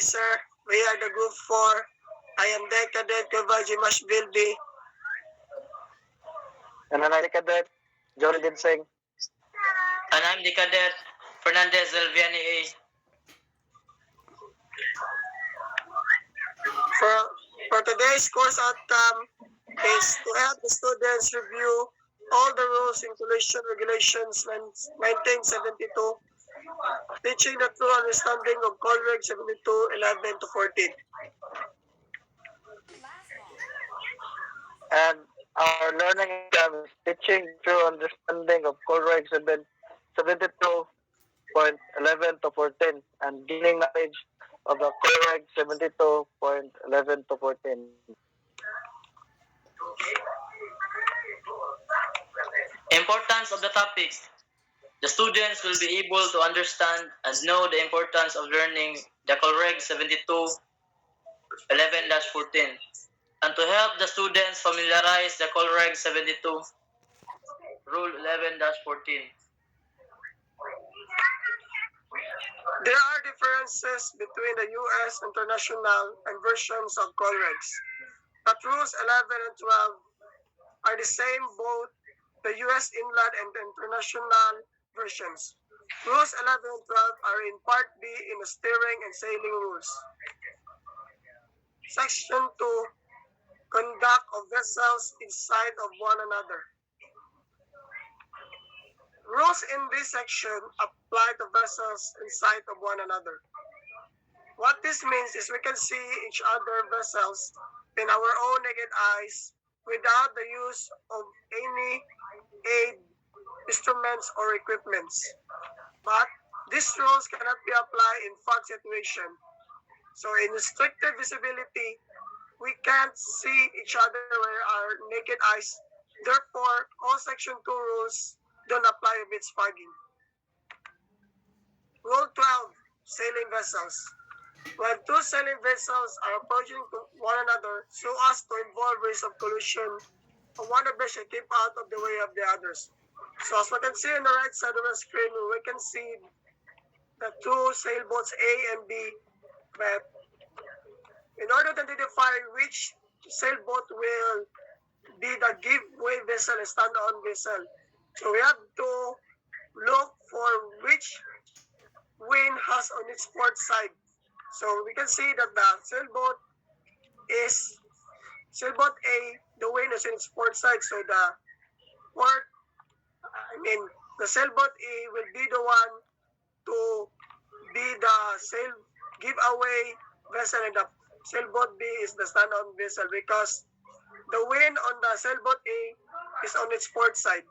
sir. We are the group 4. I am Deck Cadet Kavaji Mashbilbi. And I'm the cadet, Johnny Dinsing. And I'm the cadet, Fernandez Elviani A. For today's course outcome is to help the students review all the rules and regulations 1972, teaching the true understanding of Code Reg 72:11-14. And our learning exam is teaching true understanding of Code Reg 72.11-14 and gaining knowledge of the Code Reg 72.11-14. Importance of the topics. The students will be able to understand and know the importance of learning the Code Reg 72:11-14 and to help the students familiarize the Code Reg 72 Rule 11-14. There are differences between the U.S. international and versions of Code Regs, but rules 11 and 12 are the same both the U.S. inland and the international versions. Rules 11 and 12 are in Part B in the steering and sailing rules. Section 2, conduct of vessels in sight of one another. Rules in this section apply to vessels in sight of one another. What this means is we can see each other vessels in our own naked eyes without the use of any aid, instruments, or equipments. But these rules cannot be applied in fog situation. So in restricted visibility, we can't see each other with our naked eyes. Therefore, all Section 2 rules don't apply if it's fogging. Rule 12, sailing vessels. When two sailing vessels are approaching one another so as to involve risk of collision, one of them should keep out of the way of the others. So as we can see on the right side of the screen, we can see the two sailboats A and B, but in order to identify which sailboat will be the give-way vessel and stand-on vessel, so we have to look for which wind has on its port side. So we can see that the sailboat A, the wind is in its port side, so the sailboat A will be the one to be the giveaway vessel, and the sailboat B is the stand-on vessel because the wind on the sailboat A is on its port side.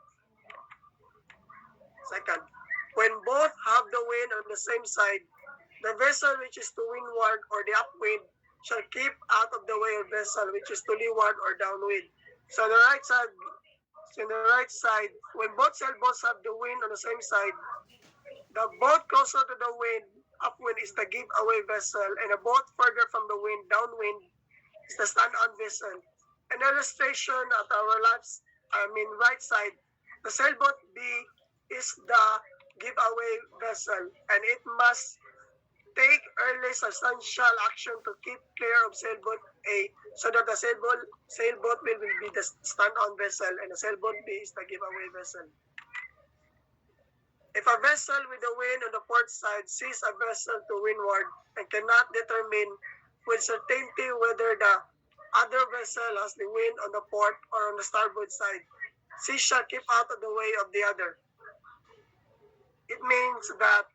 Second, when both have the wind on the same side, the vessel which is to windward or the upwind shall keep out of the way of vessel which is to leeward or downwind. So the right side, when both sailboats have the wind on the same side, the boat closer to the wind, upwind, is the giveaway vessel, and a boat further from the wind, downwind, is the stand-on vessel. An illustration at our right side, the sailboat B is the giveaway vessel, and it must take early substantial action to keep clear of sailboat A so that the sailboat will be the stand-on vessel and the sailboat B is the giveaway vessel. If a vessel with the wind on the port side sees a vessel to windward and cannot determine with certainty whether the other vessel has the wind on the port or on the starboard side, she shall keep out of the way of the other. It means that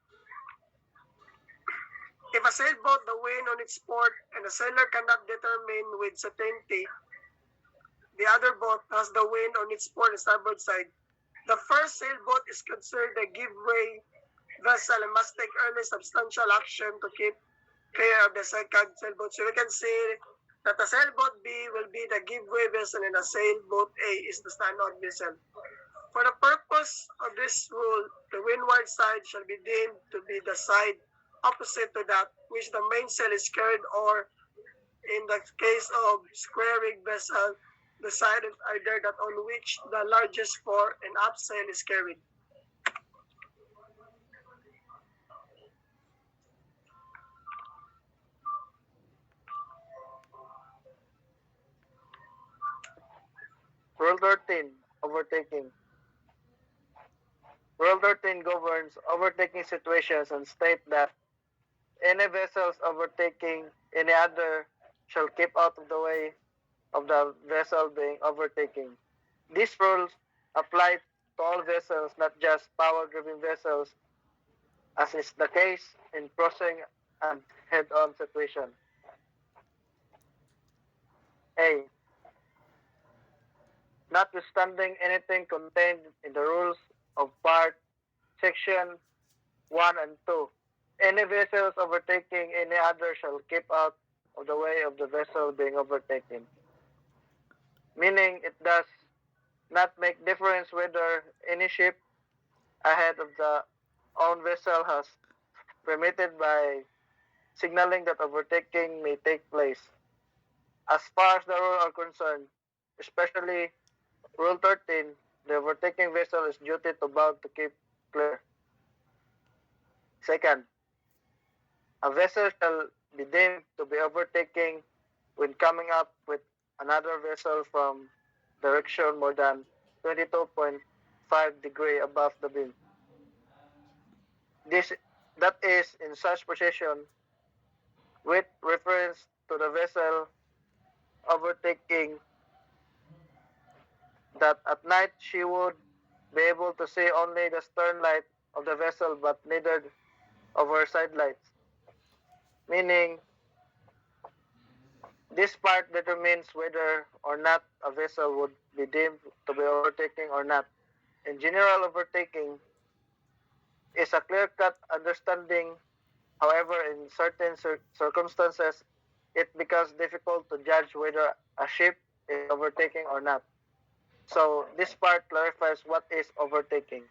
if a sailboat the wind on its port and the sailor cannot determine with certainty the other boat has the wind on its port and starboard side, the first sailboat is considered a give-way vessel and must take early substantial action to keep clear of the second sailboat. So we can see that the sailboat B will be the give-way vessel and the sailboat A is the stand-on vessel. For the purpose of this rule, the windward side shall be deemed to be the side opposite to that which the mainsail is carried, or in the case of square rig vessel, the side is either that on which the largest fore and aft sail is carried. overtaking. Rule 13 governs overtaking situations and state that any vessels overtaking any other shall keep out of the way of the vessel being overtaken. These rules apply to all vessels, not just power-driven vessels, as is the case in crossing and head-on situation. A. Notwithstanding anything contained in the rules of part section 1 and 2, any vessels overtaking any other shall keep out of the way of the vessel being overtaken. Meaning it does not make difference whether any ship ahead of the own vessel has permitted by signaling that overtaking may take place. As far as the rules are concerned, especially Rule 13, the overtaking vessel is duty to bound to keep clear. Second, a vessel shall be deemed to be overtaking when coming up with another vessel from direction more than 22.5 degree above the beam. This that is in such position with reference to the vessel overtaking that at night she would be able to see only the stern light of the vessel but neither of her side lights. Meaning, this part determines whether or not a vessel would be deemed to be overtaking or not. In general, overtaking is a clear-cut understanding. However, in certain circumstances, it becomes difficult to judge whether a ship is overtaking or not. So this part clarifies what is overtaking.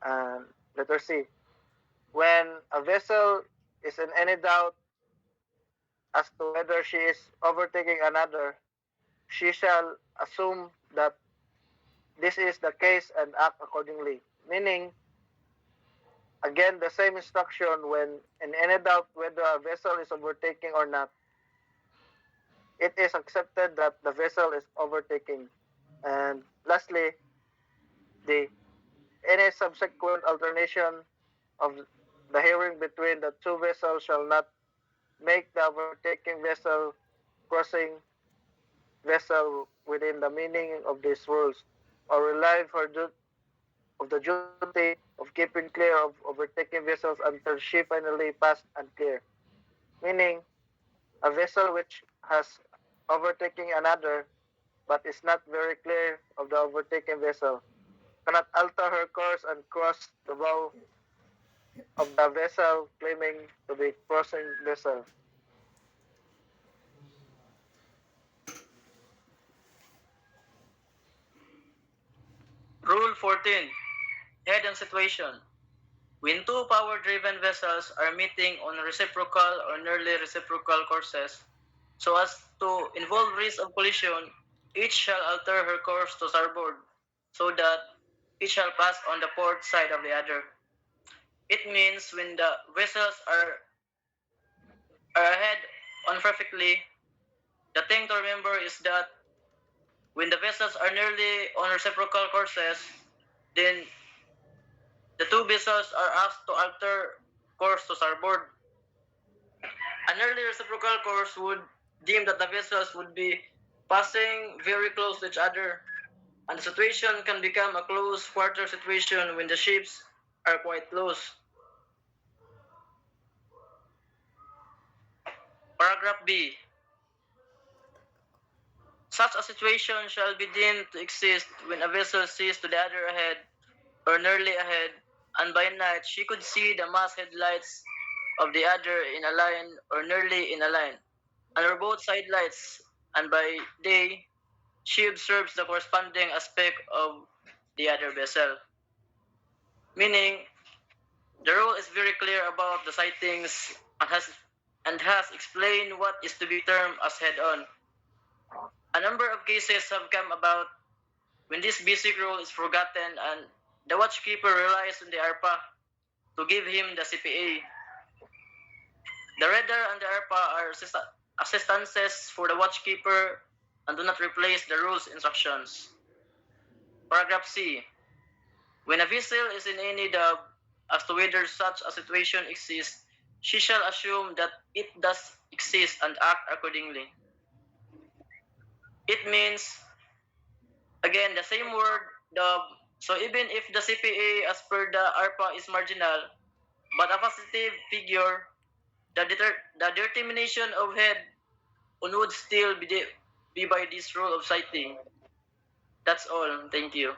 And letter C. When a vessel is in any doubt as to whether she is overtaking another, she shall assume that this is the case and act accordingly. Meaning, again, the same instruction when in any doubt whether a vessel is overtaking or not, it is accepted that the vessel is overtaking. And lastly, the any subsequent alternation of the hearing between the two vessels shall not make the overtaking vessel crossing vessel within the meaning of these rules, or relieve her of the duty of keeping clear of overtaking vessels until she finally passed and clear. Meaning, a vessel which has overtaking another but is not very clear of the overtaken vessel cannot alter her course and cross the bow of the vessel claiming to be crossing vessel. Rule 14. Head-on situation. When two power-driven vessels are meeting on reciprocal or nearly reciprocal courses, so as to involve risk of collision, each shall alter her course to starboard, so that each shall pass on the port side of the other. It means when the vessels are ahead on perfectly, the thing to remember is that when the vessels are nearly on reciprocal courses, then the two vessels are asked to alter course to starboard. An early reciprocal course would deem that the vessels would be passing very close to each other, and the situation can become a close quarter situation when the ships are quite close. Paragraph B. Such a situation shall be deemed to exist when a vessel sees to the other ahead or nearly ahead, and by night she could see the masthead lights of the other in a line or nearly in a line, and her both side lights, and by day she observes the corresponding aspect of the other vessel. Meaning, the rule is very clear about the sightings and has explained what is to be termed as head-on. A number of cases have come about when this basic rule is forgotten and the watchkeeper relies on the ARPA to give him the CPA. The radar and the ARPA are assistances for the watchkeeper and do not replace the rules instructions. Paragraph C. When a vessel is in any doubt as to whether such a situation exists, she shall assume that it does exist and act accordingly. It means, again, the same word, the so even if the CPA as per the ARPA is marginal, but a positive figure, the determination of head on would still be by this rule of citing. That's all. Thank you.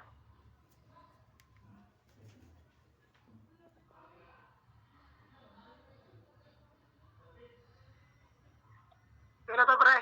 Senator Pre,